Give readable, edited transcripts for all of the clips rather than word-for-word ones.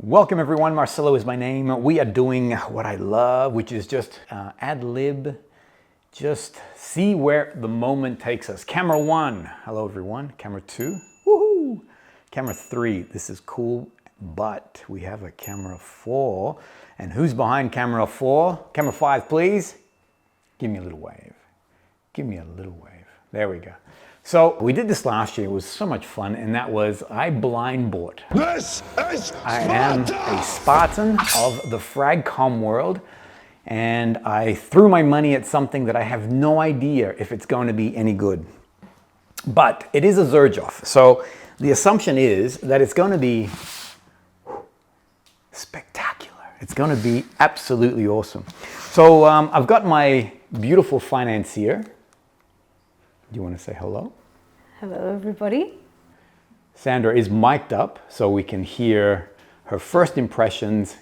Welcome everyone, Marcelo is my name. We are doing what I love, which is just ad-lib, just see where the moment takes us. Camera 1, hello everyone. Camera 2, woohoo! Camera 3, this is cool, but we have a camera 4. And who's behind camera 4? Camera 5, please. Give me a little wave. Give me a little wave. There we go. So we did this last year. It was so much fun, and that was I blind bought. This is Sparta! I am a Spartan of the frag.com world, and I threw my money at something that I have no idea if it's going to be any good. But it is a Xerjoff, so the assumption is that it's going to be spectacular. It's going to be absolutely awesome. So I've got my beautiful Financier. Do you want to say hello? Hello, everybody. Sandra is mic'd up so we can hear her first impressions.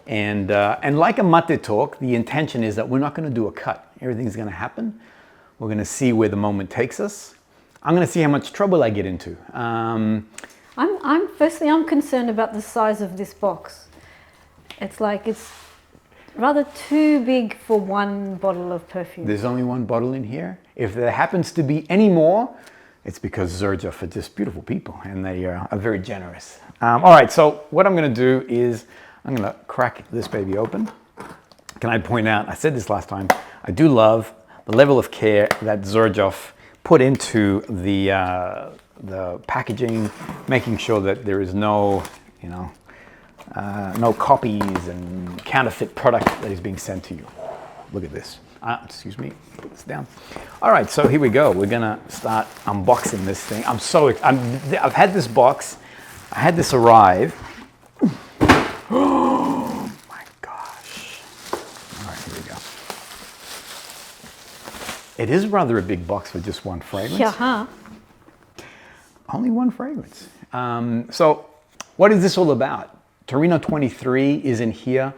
And like a mate talk, the intention is that we're not going to do a cut. Everything's going to happen. We're going to see where the moment takes us. I'm going to see how much trouble I get into. Firstly, I'm concerned about the size of this box. It's rather too big for one bottle of perfume. There's only one bottle in here. If there happens to be any more, it's because Xerjoff are just beautiful people and they are very generous. All right, so what I'm going to do is I'm going to crack this baby open. Can I point out, I said this last time, I do love the level of care that Xerjoff put into the packaging, making sure that there is no, no copies and counterfeit product that is being sent to you. Look at this. Excuse me, put this down. All right, so here we go. We're gonna start unboxing this thing. I've had this box, I had this arrive. Oh my gosh. All right, here we go. It is rather a big box for just one fragrance. Yeah, huh? Only one fragrance. So what is this all about? TORINO23 is in here.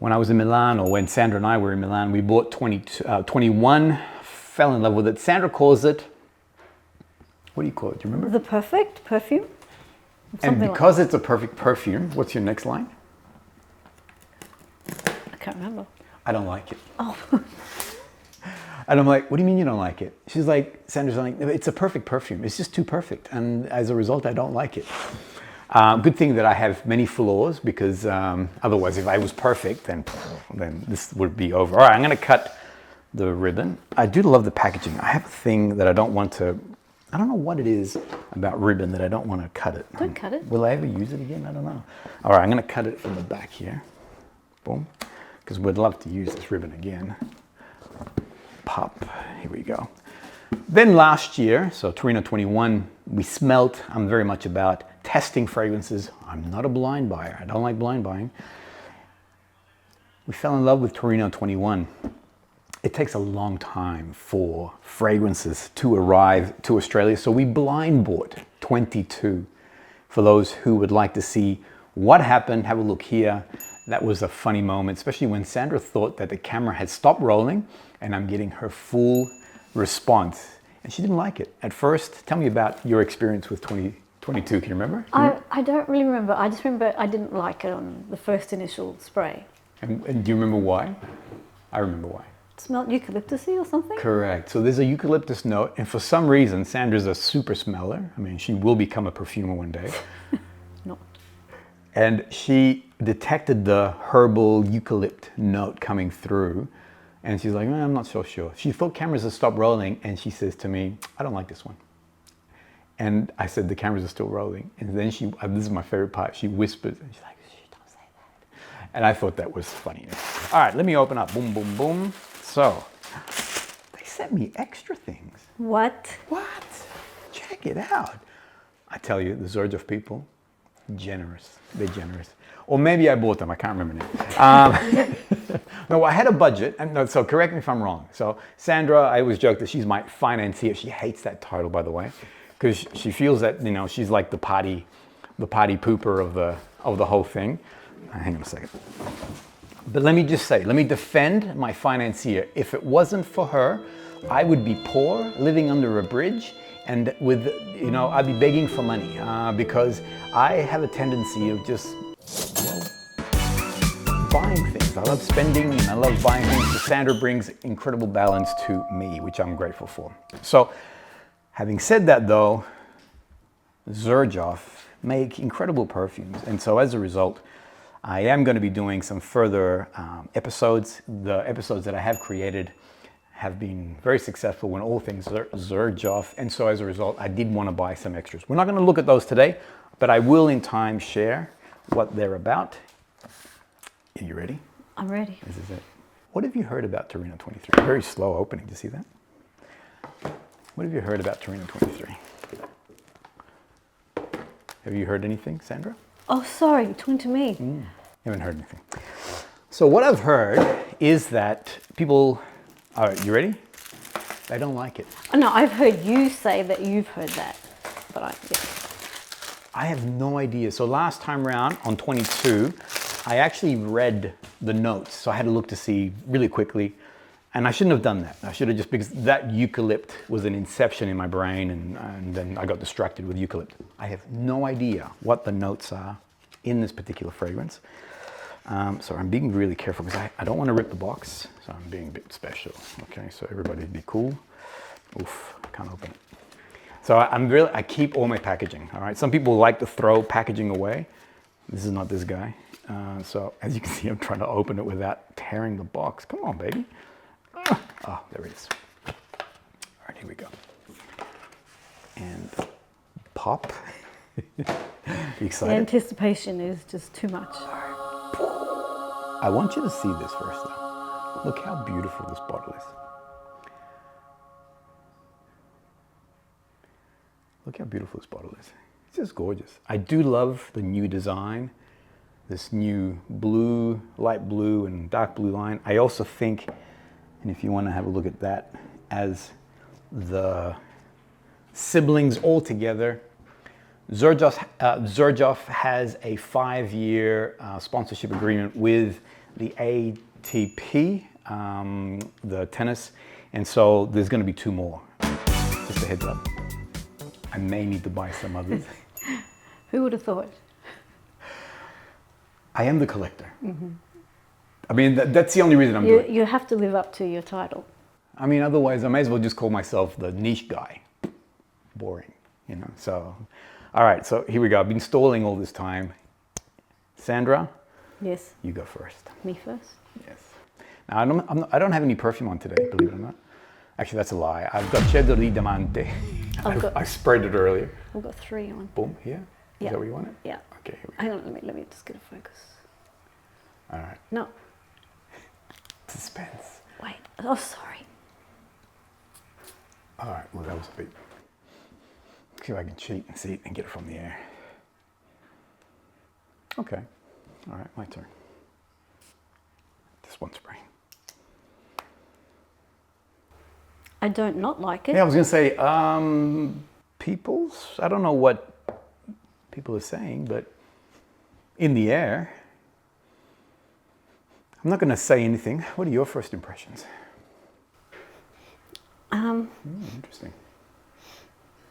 When I was in Milan, or when Sandra and I were in Milan, we bought 21, fell in love with it. Sandra calls it, what do you call it? Do you remember? The perfect perfume? And because it's a perfect perfume, what's your next line? I can't remember. I don't like it. Oh. And I'm like, what do you mean you don't like it? She's like, Sandra's like, it's a perfect perfume. It's just too perfect. And as a result, I don't like it. Good thing that I have many flaws, because otherwise if I was perfect, then this would be over. All right, I'm going to cut the ribbon. I do love the packaging. I have a thing that I don't want to, I don't know what it is about ribbon that I don't want to cut it. Don't cut it. Will I ever use it again? I don't know. All right, I'm going to cut it from the back here. Boom. Because we'd love to use this ribbon again. Pop. Here we go. Then last year, so TORINO21, we smelt. I'm very much about testing fragrances. I'm not a blind buyer. I don't like blind buying. We fell in love with TORINO21. It takes a long time for fragrances to arrive to Australia, so we blind bought 22. For those who would like to see what happened, have a look here. That was a funny moment, especially when Sandra thought that the camera had stopped rolling and I'm getting her full response. And she didn't like it. At first, tell me about your experience with 22. Can you remember? I don't really remember. I just remember I didn't like it on the first initial spray. And do you remember why? I remember why. It smelled eucalyptusy or something? Correct. So there's a eucalyptus note, and for some reason, Sandra's a super smeller. I mean, she will become a perfumer one day. Not. And she detected the herbal eucalypt note coming through. And she's like, I'm not so sure. She thought cameras had stopped rolling, and she says to me, I don't like this one. And I said, the cameras are still rolling. And then this is my favorite part, she whispers, and she's like, shh, don't say that. And I thought that was funny. All right, let me open up. Boom, boom, boom. So, they sent me extra things. What? What? Check it out. I tell you, the Xerjoff people, generous. They're generous. Or maybe I bought them, I can't remember now. No, I had a budget, and no, so correct me if I'm wrong. So Sandra, I always joke that she's my financier. She hates that title, by the way, because she feels that, she's like the party pooper of the whole thing. Hang on a second. But let me just say, let me defend my financier. If it wasn't for her, I would be poor, living under a bridge, and I'd be begging for money because I have a tendency of just buying things. I love spending and I love buying things. So Sandra brings incredible balance to me, which I'm grateful for. So having said that though, Xerjoff make incredible perfumes. And so as a result, I am going to be doing some further episodes. The episodes that I have created have been very successful when all things Xerjoff. And so as a result, I did want to buy some extras. We're not going to look at those today, but I will in time share what they're about. Are you ready? I'm ready. This is it. What have you heard about TORINO23? Very slow opening. Do you see that? What have you heard about TORINO23? Have you heard anything, Sandra? Oh, sorry, you're talking to me. Haven't heard anything. So what I've heard is that people, all right, you ready? They don't like it. Oh, no, I've heard you say that you've heard that, but I have no idea. So last time round on 22, I actually read the notes. So I had to look to see really quickly. And I shouldn't have done that. I should have just, because that eucalypt was an inception in my brain and then I got distracted with eucalypt. I have no idea what the notes are in this particular fragrance. So I'm being really careful because I don't want to rip the box. So I'm being a bit special. Okay, so everybody be cool. Oof, I can't open it. So I keep all my packaging, all right? Some people like to throw packaging away. This is not this guy. So as you can see, I'm trying to open it without tearing the box. Come on, baby. Oh, there it is. All right, here we go. And pop. You excited? The anticipation is just too much. I want you to see this first though. Look how beautiful this bottle is. Look how beautiful this bottle is. It's just gorgeous. I do love the new design. This new blue, light blue and dark blue line. I also think, and if you want to have a look at that, as the siblings all together, Xerjoff has a 5-year sponsorship agreement with the ATP, the tennis, and so there's going to be 2 more. Just a heads up. I may need to buy some others. Who would have thought? I am the collector. I mean, that's the only reason I'm doing it. You have to live up to your title. I mean, otherwise I may as well just call myself the niche guy. Boring, you know, so. All right, so here we go. I've been stalling all this time. Sandra? Yes. You go first. Me first? Yes. Now, I don't have any perfume on today, believe it or not. Actually, that's a lie. I've got Xerjoff Torino. I sprayed it earlier. I've got 3 on. Boom, here? Yeah. Is that what you wanted? Yeah. Okay, here we go. Hang on, let me just get a focus. All right. No. Suspense. Wait. Oh, sorry. All right, well, that was a bit. See if I can cheat and see it and get it from the air. Okay. All right, my turn. Just one spray. I don't not like it. Yeah, I was going to say, people's, I don't know what people are saying, but in the air. I'm not going to say anything. What are your first impressions? Interesting.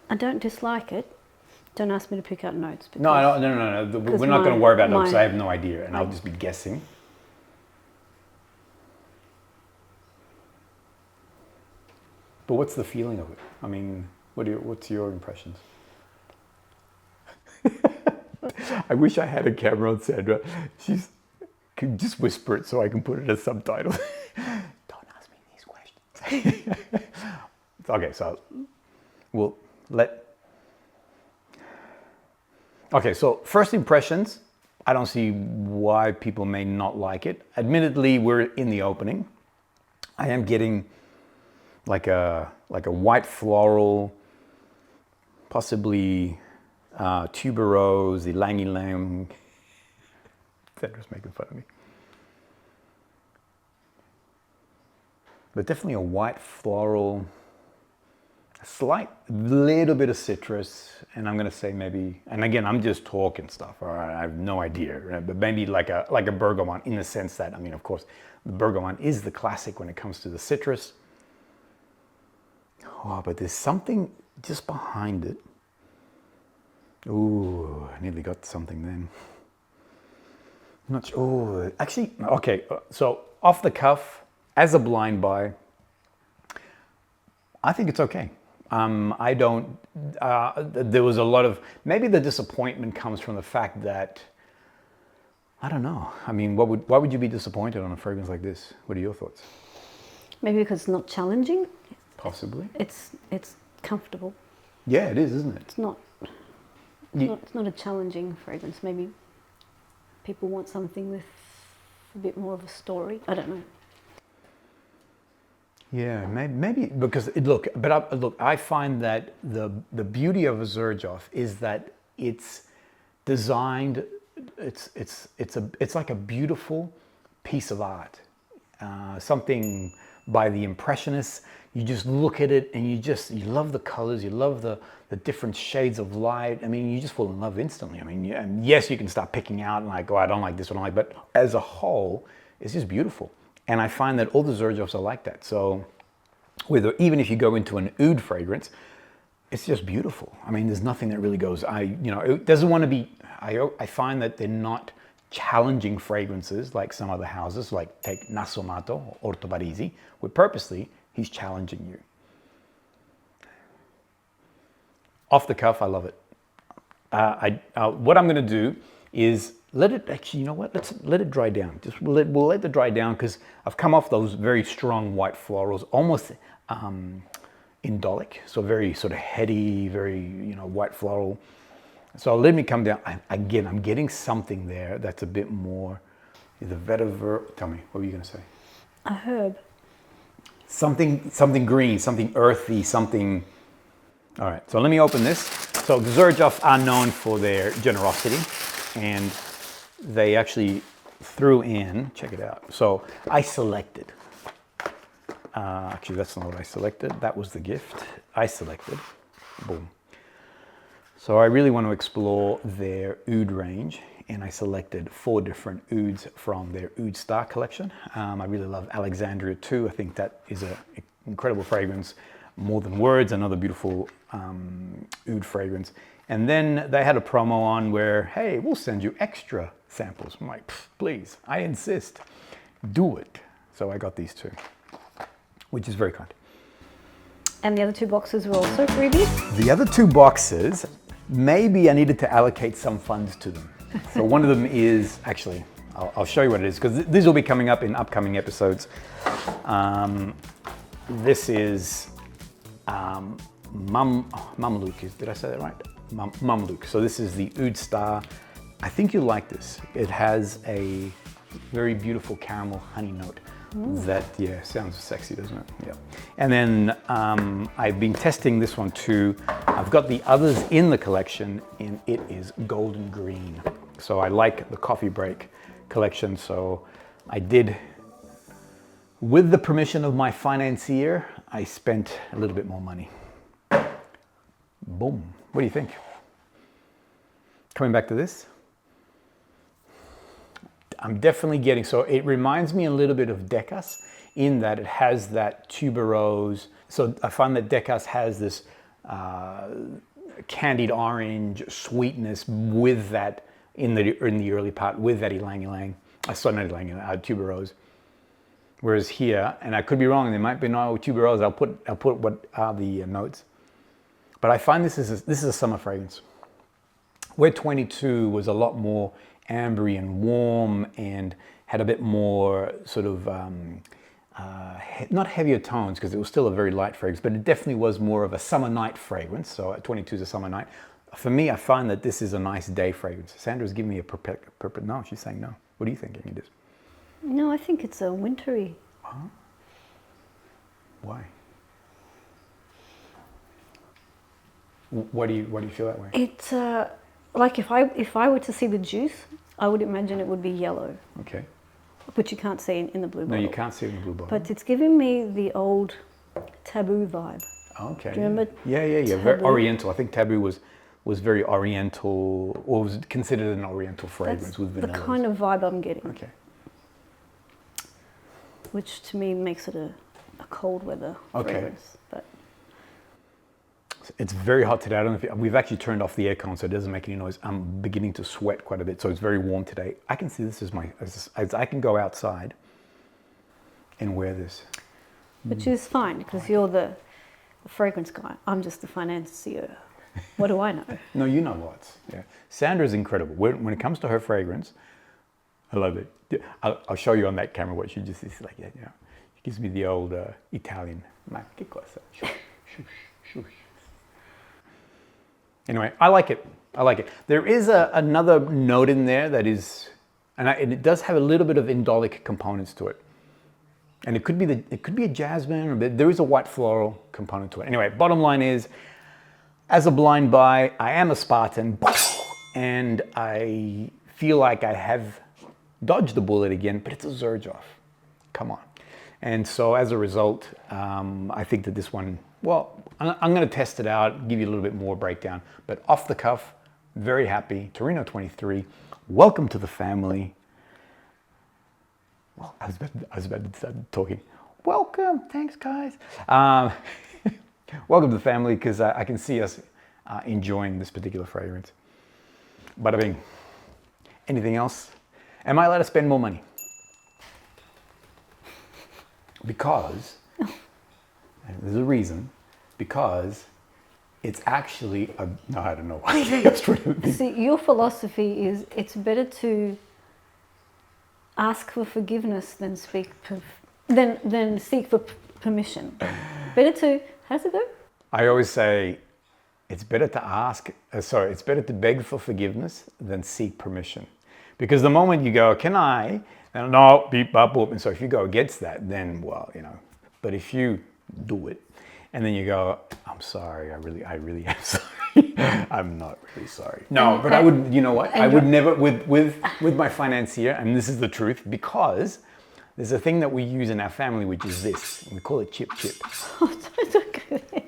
I don't dislike it. Don't ask me to pick out notes. No. We're not going to worry about notes. I have no idea, and I'll just be guessing. But what's the feeling of it? I mean, what's your impressions? I wish I had a camera on Sandra. Can just whisper it so I can put it as subtitle. Don't ask me these questions. Okay, so we'll let. Okay, so first impressions. I don't see why people may not like it. Admittedly, we're in the opening. I am getting like a white floral, possibly tuberose, ylang ylang. Sandra's making fun of me. But definitely a white floral, a slight little bit of citrus, and I'm gonna say maybe, and again, I'm just talking stuff, all right? I have no idea, right? But maybe like a bergamot in the sense that, I mean, of course, the bergamot is the classic when it comes to the citrus. Oh, but there's something just behind it. Ooh, I nearly got something then. Not sure. Oh, actually, okay. So off the cuff, as a blind buy, I think it's okay. I don't. There was a lot of, maybe the disappointment comes from the fact that, I don't know. I mean, why would you be disappointed on a fragrance like this? What are your thoughts? Maybe because it's not challenging. Possibly. It's comfortable. Yeah, it is, isn't it? It's not. It's not a challenging fragrance. Maybe people want something with a bit more of a story. I don't know. Yeah, maybe because look, I find that the beauty of a Xerjoff is that it's designed. It's like a beautiful piece of art, something by the Impressionists. You just look at it and you love the colors, you love the different shades of light. I mean, you just fall in love instantly. I mean, and yes, you can start picking out and like, oh, I don't like this one, but as a whole, it's just beautiful. And I find that all the Xerjoffs are like that. So even if you go into an oud fragrance, it's just beautiful. I mean, there's nothing that really goes, it doesn't want to be, I find that they're not challenging fragrances like some other houses, like take Nasomato or Orto Parisi, where purposely he's challenging you. Off the cuff, I love it. What I'm going to do is let it, actually, you know what? Let's let it dry down. We'll let it dry down because I've come off those very strong white florals, almost indolic, so very sort of heady, very, white floral. So let me come down. Again, I'm getting something there that's a bit more, the vetiver. Tell me, what were you going to say? A herb. Something green, something earthy, something. All right, so let me open this. So Xerjoff are known for their generosity, and they actually threw in, check it out. So I selected. Actually, that's not what I selected. That was the gift. I selected. Boom. So I really want to explore their oud range, and I selected 4 different ouds from their Oud Star collection. I really love Alexandria too. I think that is an incredible fragrance. More Than Words, another beautiful oud fragrance. And then they had a promo on where, hey, we'll send you extra samples. I'm like, please, I insist, do it. So I got these 2, which is very kind. And the other 2 boxes were also freebies? The other 2 boxes, maybe I needed to allocate some funds to them. So one of them is, actually, I'll show you what it is, because these will be coming up in upcoming episodes. This is Mamluk. Did I say that right? Mamluk. So this is the Oud Star. I think you'll like this. It has a very beautiful caramel honey note. That, yeah, sounds sexy, doesn't it? Yeah. And then I've been testing this one too. I've got the others in the collection, and it is golden green. So I like the coffee break collection. So I did, with the permission of my financier, I spent a little bit more money. Boom. What do you think? Coming back to this. I'm definitely getting, so it reminds me a little bit of Decas in that it has that tuberose. So I find that Decas has this candied orange sweetness with that in the early part with that ylang ylang. Sorry, not ylang ylang, tuberose. Whereas here, and I could be wrong, there might be no tuberose. I'll put what are the notes. But I find this is a summer fragrance. Where 22 was a lot more ambery and warm and had a bit more sort of, not heavier tones because it was still a very light fragrance, but it definitely was more of a summer night fragrance. So 22 is a summer night. For me, I find that this is a nice day fragrance. Sandra's giving me a no, she's saying no. What are you thinking it is? No, I think it's a wintry. Huh? Why? Why do you feel that way? It's like if I were to see the juice, I would imagine it would be yellow. Okay. Which you can't see in the blue bottle. No, you can't see it in the blue bottle. But it's giving me the old Taboo vibe. Okay. Do you remember? Yeah. Very oriental. I think Taboo was very oriental, or was considered an oriental fragrance. That's with vanilla. the kind of vibe I'm getting. Okay. Which to me makes it a cold weather fragrance. But It's very hot today. I don't know if we've actually turned off the aircon so it doesn't make any noise. I'm beginning to sweat quite a bit, so it's very warm today. I can see this as I can go outside and wear this. Which is fine because you're the fragrance guy. I'm just the financier. What do I know? No, you know lots. Yeah, Sandra's incredible. When it comes to her fragrance, I love it. Yeah, I'll show you on that camera what she just is like. Yeah, you know, she gives me the old Italian. Ma che cosa? Shush, shush, shush. Anyway, I like it. I like it. There is another note in there that is, and it does have a little bit of indolic components to it. And it could be a jasmine, or there is a white floral component to it. Anyway, bottom line is, as a blind buy, I am a Spartan, and I feel like I have dodged the bullet again, but it's a Xerjoff. Come on. And so as a result, I think that this one, well, I'm going to test it out, give you a little bit more breakdown, but off the cuff, very happy. TORINO23, welcome to the family. Well, I was about to start talking. Welcome, thanks guys. Welcome to the family, because I can see us enjoying this particular fragrance. Bada bing. Anything else? Am I allowed to spend more money? Because, there's a reason, because it's actually no, I don't know why. See, your philosophy is it's better to ask for forgiveness than seek for permission. Better to, how does it go? I always say it's better to ask, it's better to beg for forgiveness than seek permission. Because the moment you go, can I? And no, beep, bop, boop. And so if you go against that, then, well, you know, but if you do it and then you go, I'm sorry, I really am sorry. I'm not really sorry. No, but I would, you know what? I would never, with my financier, and this is the truth, because there's a thing that we use in our family, which is this. And we call it chip chip. Don't go there.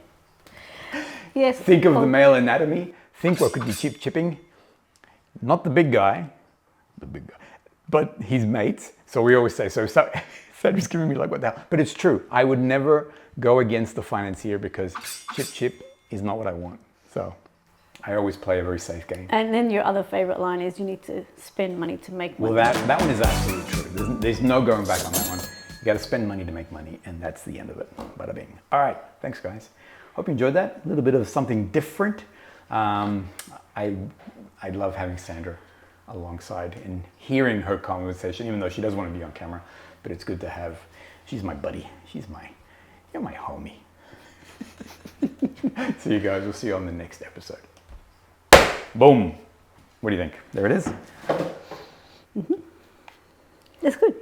Yes. Think of the male anatomy. Think what could be chip chipping. Not the big guy, but his mates. So we always say, so Sandra's giving me like, what the hell? But it's true. I would never go against the financier because chip chip is not what I want. So I always play a very safe game. And then your other favorite line is you need to spend money to make money. Well, that one is absolutely true. There's no going back on that one. You got to spend money to make money, and that's the end of it. Bada bing. All right, thanks guys. Hope you enjoyed that. A little bit of something different. I love having Sandra alongside and hearing her conversation, even though she doesn't want to be on camera, but it's good to have. She's my buddy. You're my homie. See you guys. We'll see you on the next episode. Boom. What do you think? There it is. Mm-hmm. That's good.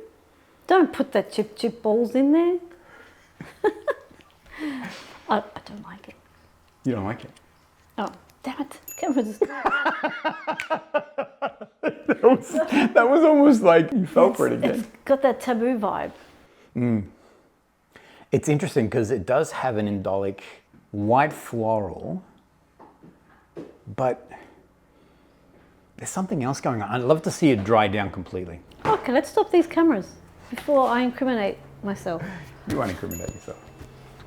Don't put that chip balls in there. I don't like it. You don't like it? Oh, damn it. Camera's that was almost like you fell for it again. It's got that taboo vibe. It's interesting because it does have an indolic white floral, but there's something else going on. I'd love to see it dry down completely. Okay, let's stop these cameras before I incriminate myself. You won't incriminate yourself.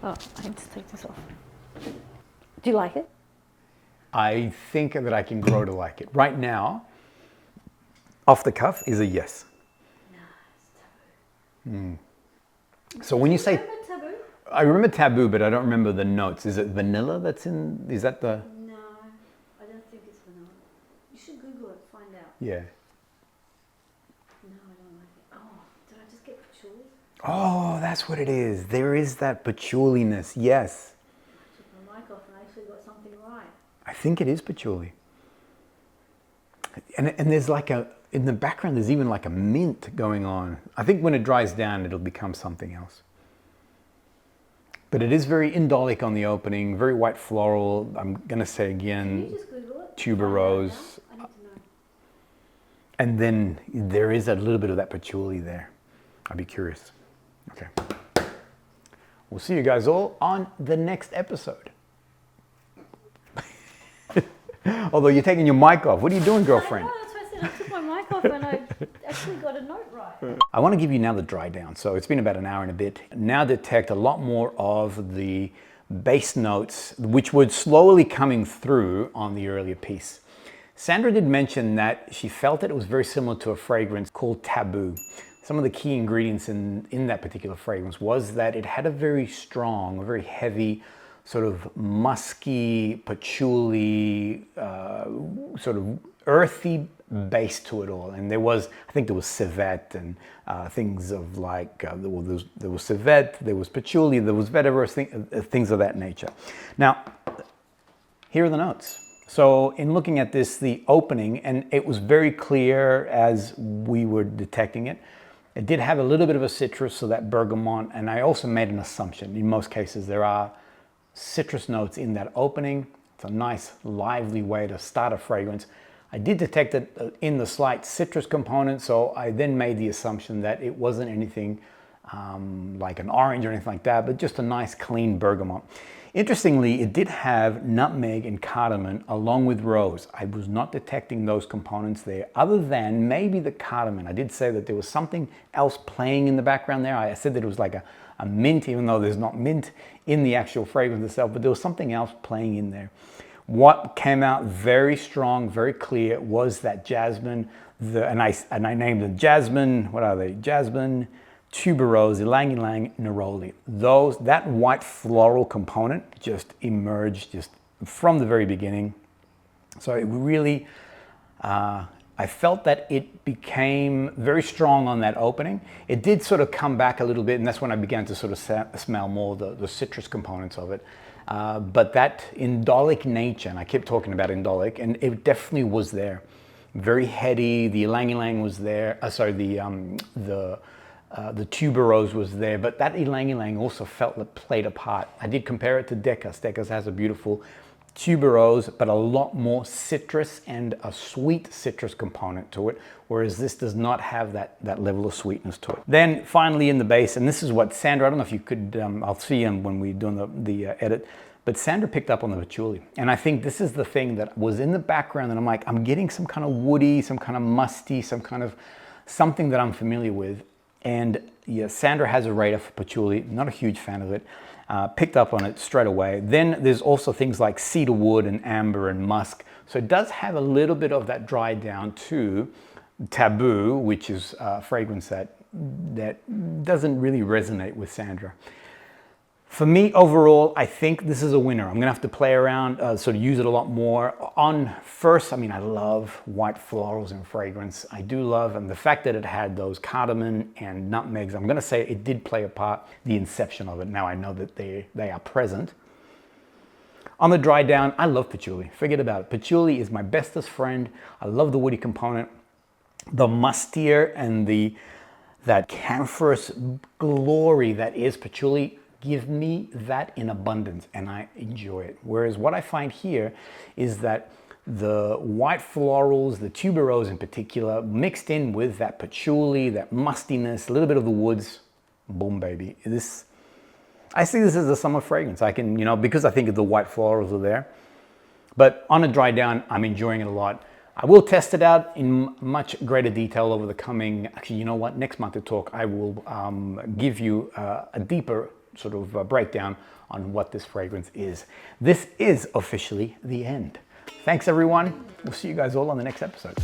Oh, I need to take this off. Do you like it? I think that I can grow to like it. Right now, off the cuff is a yes. No, it's taboo. So when you say... Remember taboo? I remember taboo, but I don't remember the notes. Is it vanilla that's in... Is that the... No, I don't think it's vanilla. You should Google it, find out. Yeah. No, I don't like it. Oh, did I just get patchouli? Oh, that's what it is. There is that patchouliness. Yes. I took my mic off and I actually got something right. I think it is patchouli. And there's like a... In the background, there's even like a mint going on. I think when it dries down, it'll become something else. But it is very indolic on the opening, very white floral. I'm going to say again, Can you just Google it? tuberose. I need to know. And then there is a little bit of that patchouli there. I'd be curious. Okay. We'll see you guys all on the next episode. Although you're taking your mic off. What are you doing, girlfriend? I know, that's what I said. I took my mic off and I actually got a note right. I want to give you now the dry down. So it's been about an hour and a bit. Now detect a lot more of the base notes, which were slowly coming through on the earlier piece. Sandra did mention that she felt that it was very similar to a fragrance called Taboo. Some of the key ingredients in that particular fragrance was that it had a very strong, a very heavy, sort of musky, patchouli, sort of earthy base to it all. And there was, I think there was civet and things of like, there was civet, there was patchouli, there was vetiver, things of that nature. Now, here are the notes. So in looking at this, the opening, and it was very clear as we were detecting it, it did have a little bit of a citrus, so that bergamot, and I also made an assumption. In most cases, there are citrus notes in that opening. It's a nice, lively way to start a fragrance. I did detect it in the slight citrus component, so I then made the assumption that it wasn't anything like an orange or anything like that, but just a nice, clean bergamot. Interestingly, it did have nutmeg and cardamom along with rose. I was not detecting those components there, other than maybe the cardamom. I did say that there was something else playing in the background there. I said that it was like a mint, even though there's not mint in the actual fragrance itself, but there was something else playing in there. What came out very strong, very clear, was that jasmine, and I named them jasmine, what are they? Jasmine, tuberose, ylang ylang, neroli. That white floral component just emerged just from the very beginning. So it really, I felt that it became very strong on that opening. It did sort of come back a little bit, and that's when I began to sort of smell more the citrus components of it. But that indolic nature, and I kept talking about indolic, and it definitely was there. Very heady, the ylang ylang was there, the tuberose was there, but that ylang ylang also felt that played a part. I did compare it to Decus. Decus has a beautiful tuberose, but a lot more citrus and a sweet citrus component to it, whereas this does not have that level of sweetness to it. Then finally in the base, and this is what Sandra, I don't know if you could, I'll see him when we're doing the edit, but Sandra picked up on the patchouli. And I think this is the thing that was in the background, and I'm like, I'm getting some kind of woody, some kind of musty, some kind of something that I'm familiar with. And yeah, Sandra has a radar for patchouli, not a huge fan of it, picked up on it straight away. Then there's also things like cedar wood and amber and musk. So it does have a little bit of that dry down to Taboo, which is a fragrance that doesn't really resonate with Sandra. For me, overall, I think this is a winner. I'm gonna have to play around, sort of use it a lot more. On first, I mean, I love white florals and fragrance. I do love, and the fact that it had those cardamom and nutmegs, I'm gonna say it did play a part, the inception of it. Now I know that they are present. On the dry down, I love patchouli. Forget about it. Patchouli is my bestest friend. I love the woody component. The mustier and that camphorous glory that is patchouli, give me that in abundance, and I enjoy it. Whereas what I find here is that the white florals, the tuberose in particular, mixed in with that patchouli, that mustiness, a little bit of the woods, boom, baby. I see this as a summer fragrance. I can, because I think the white florals are there. But on a dry down, I'm enjoying it a lot. I will test it out in much greater detail over the coming, actually, you know what? Next month at Talk, I will give you a deeper sort of breakdown on what this fragrance is. This is officially the end. Thanks everyone. We'll see you guys all on the next episode.